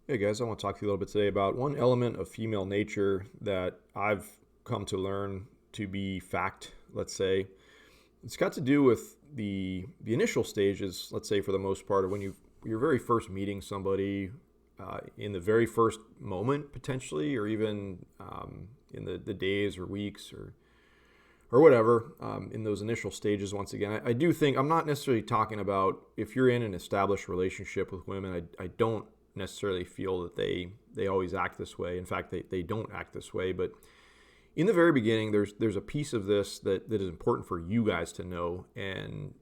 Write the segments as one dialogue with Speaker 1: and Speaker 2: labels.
Speaker 1: Hey guys, I want to talk to you a little bit today about one element of female nature that I've come to learn to be fact, let's say. It's got to do with the initial stages, let's say for the most part, of when you're very first meeting somebody in the very first moment potentially, or even in the days or weeks or whatever, in those initial stages. Once again, I do think I'm not necessarily talking about if you're in an established relationship with women. I don't necessarily feel that they always act this way. In fact, they don't act this way. But in the very beginning, there's a piece of this that is important for you guys to know. And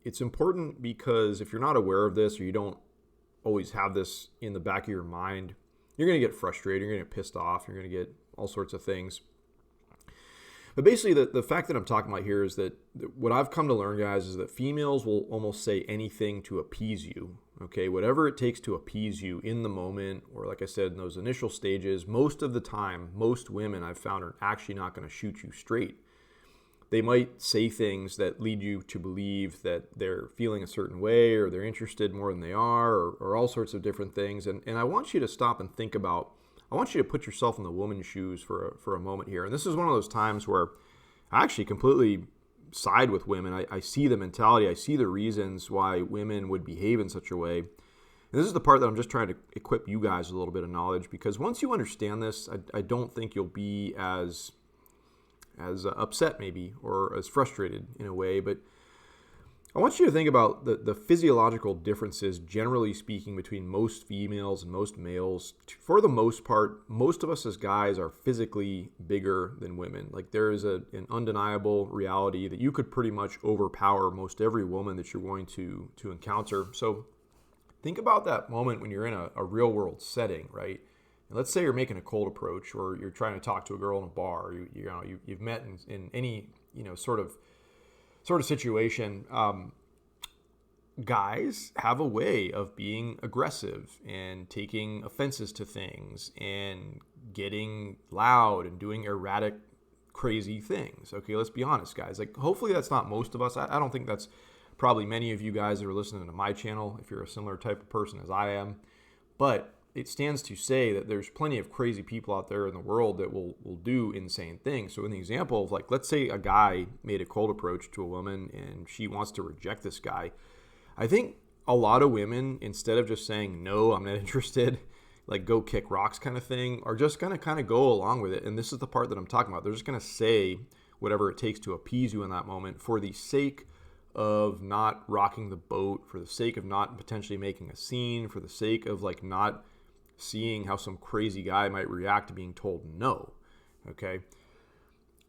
Speaker 1: it's important because if you're not aware of this, or you don't always have this in the back of your mind, you're going to get frustrated, you're going to get pissed off, you're going to get all sorts of things. But basically, the fact that I'm talking about here is that what I've come to learn, guys, is that females will almost say anything to appease you. Okay, whatever it takes to appease you in the moment, or like I said, in those initial stages. Most of the time, most women I've found are actually not going to shoot you straight. They might say things that lead you to believe that they're feeling a certain way, or they're interested more than they are, or all sorts of different things. And I want you to stop and think about, I want you to put yourself in the woman's shoes for a moment here. And this is one of those times where I actually completely side with women. I see the mentality. I see the reasons why women would behave in such a way. And this is the part that I'm just trying to equip you guys with a little bit of knowledge, because once you understand this, I don't think you'll be as upset maybe, or as frustrated in a way. But I want you to think about the physiological differences, generally speaking, between most females and most males. For the most part, most of us as guys are physically bigger than women. Like, there is an undeniable reality that you could pretty much overpower most every woman that you're going to encounter. So think about that moment when you're in a real world setting, right? And let's say you're making a cold approach, or you're trying to talk to a girl in a bar, or you've met in any sort of situation. Guys have a way of being aggressive and taking offenses to things and getting loud and doing erratic, crazy things. Okay, let's be honest, guys. Like, hopefully that's not most of us. I don't think that's probably many of you guys that are listening to my channel, if you're a similar type of person as I am. But it stands to say that there's plenty of crazy people out there in the world that will do insane things. So in the example of, like, let's say a guy made a cold approach to a woman and she wants to reject this guy. I think a lot of women, instead of just saying, no, I'm not interested, like go kick rocks kind of thing, are just going to kind of go along with it. And this is the part that I'm talking about. They're just going to say whatever it takes to appease you in that moment for the sake of not rocking the boat, for the sake of not potentially making a scene, for the sake of like not seeing how some crazy guy might react to being told no. Okay.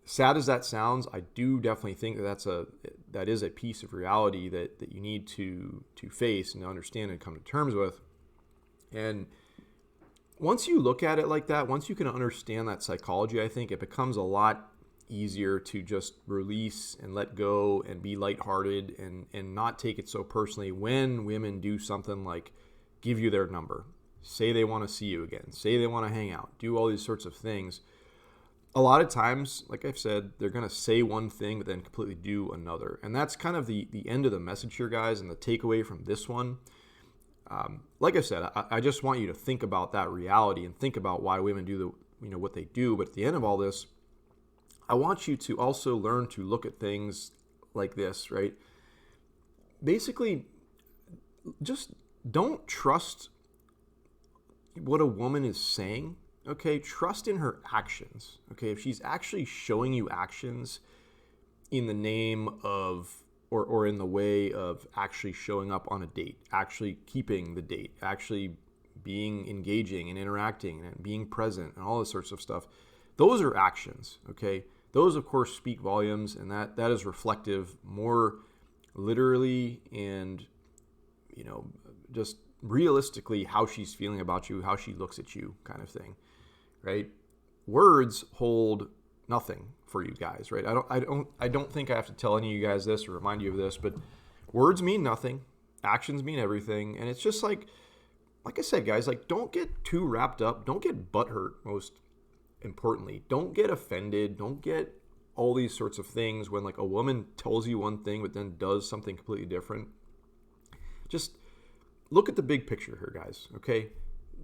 Speaker 1: Sad as that sounds, I do definitely think that is a piece of reality that you need to face and to understand and come to terms with. And once you look at it like that, once you can understand that psychology, I think it becomes a lot easier to just release and let go and be lighthearted and not take it so personally when women do something like give you their number, say they want to see you again, say they want to hang out, do all these sorts of things. A lot of times, like I've said, they're going to say one thing but then completely do another. And that's kind of the end of the message here, guys, and the takeaway from this one. Like I said, I just want you to think about that reality and think about why women do what they do. But at the end of all this, I want you to also learn to look at things like this, right? Basically, just don't trust what a woman is saying. Okay, trust in her actions. Okay, if she's actually showing you actions in the name of or in the way of actually showing up on a date, actually keeping the date, actually being engaging and interacting and being present and all this sorts of stuff, those are actions. Okay, those of course speak volumes, and that is reflective more literally and just realistically how she's feeling about you, how she looks at you, kind of thing. Right? Words hold nothing for you guys, right? I don't think I have to tell any of you guys this or remind you of this, but words mean nothing. Actions mean everything. And it's just like I said, guys, like, don't get too wrapped up. Don't get butthurt, most importantly. Don't get offended. Don't get all these sorts of things when, like, a woman tells you one thing but then does something completely different. Just look at the big picture here, guys, okay?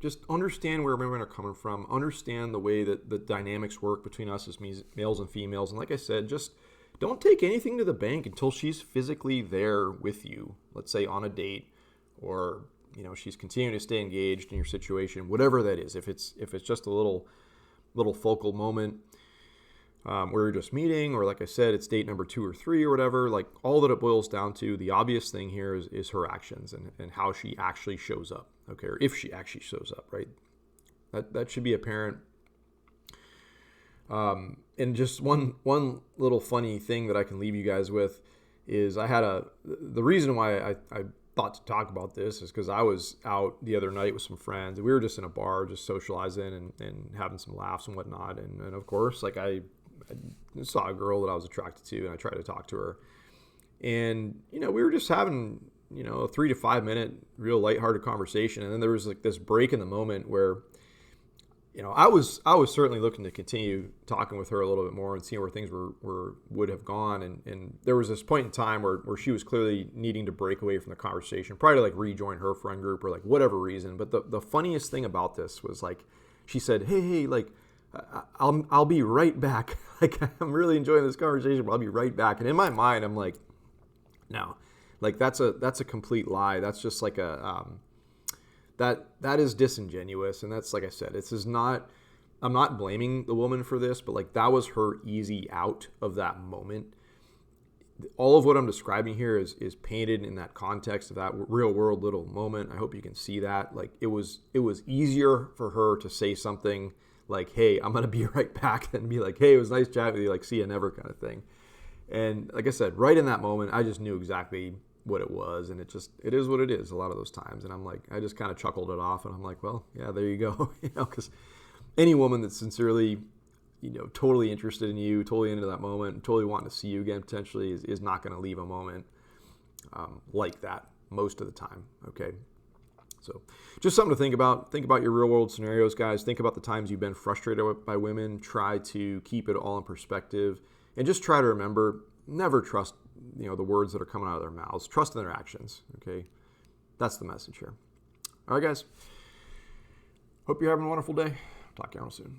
Speaker 1: just understand where women are coming from, understand the way that the dynamics work between us as males and females. And like I said, just don't take anything to the bank until she's physically there with you, let's say on a date, or she's continuing to stay engaged in your situation, whatever that is. If it's just a little focal moment where you're just meeting, or like I said, it's date number 2 or 3 or whatever, like all that it boils down to, the obvious thing here is her actions and how she actually shows up, okay, or if she actually shows up, right? That should be apparent. And just one little funny thing that I can leave you guys with is the reason why I thought to talk about this is because I was out the other night with some friends, and we were just in a bar, just socializing and having some laughs and whatnot. And of course, like I saw a girl that I was attracted to, and I tried to talk to her. And, we were just having, a 3 to 5 minute real lighthearted conversation. And then there was like this break in the moment where, I was certainly looking to continue talking with her a little bit more and seeing where things would have gone. And there was this point in time where she was clearly needing to break away from the conversation, probably to like rejoin her friend group or like whatever reason. But the funniest thing about this was like, she said, hey, like, I'll be right back. Like, I'm really enjoying this conversation, but I'll be right back. And in my mind, I'm like, no, like that's a complete lie. That's just like that is disingenuous. And that's, like I said, I'm not blaming the woman for this, but like that was her easy out of that moment. All of what I'm describing here is painted in that context of that real world little moment. I hope you can see that. Like it was easier for her to say something like, hey, I'm going to be right back, than be like, hey, it was nice chatting with you, like, see you never kind of thing. And like I said, right in that moment, I just knew exactly what it was. And it is what it is a lot of those times. And I'm like, I just kind of chuckled it off, and I'm like, well, yeah, there you go. Because any woman that's sincerely, totally interested in you, totally into that moment, totally wanting to see you again potentially is not going to leave a moment like that most of the time. Okay. So just something to think about. Think about your real world scenarios, guys. Think about the times you've been frustrated by women. Try to keep it all in perspective, and just try to remember, never trust, the words that are coming out of their mouths. Trust in their actions. Okay. That's the message here. All right, guys. Hope you're having a wonderful day. Talk to you all soon.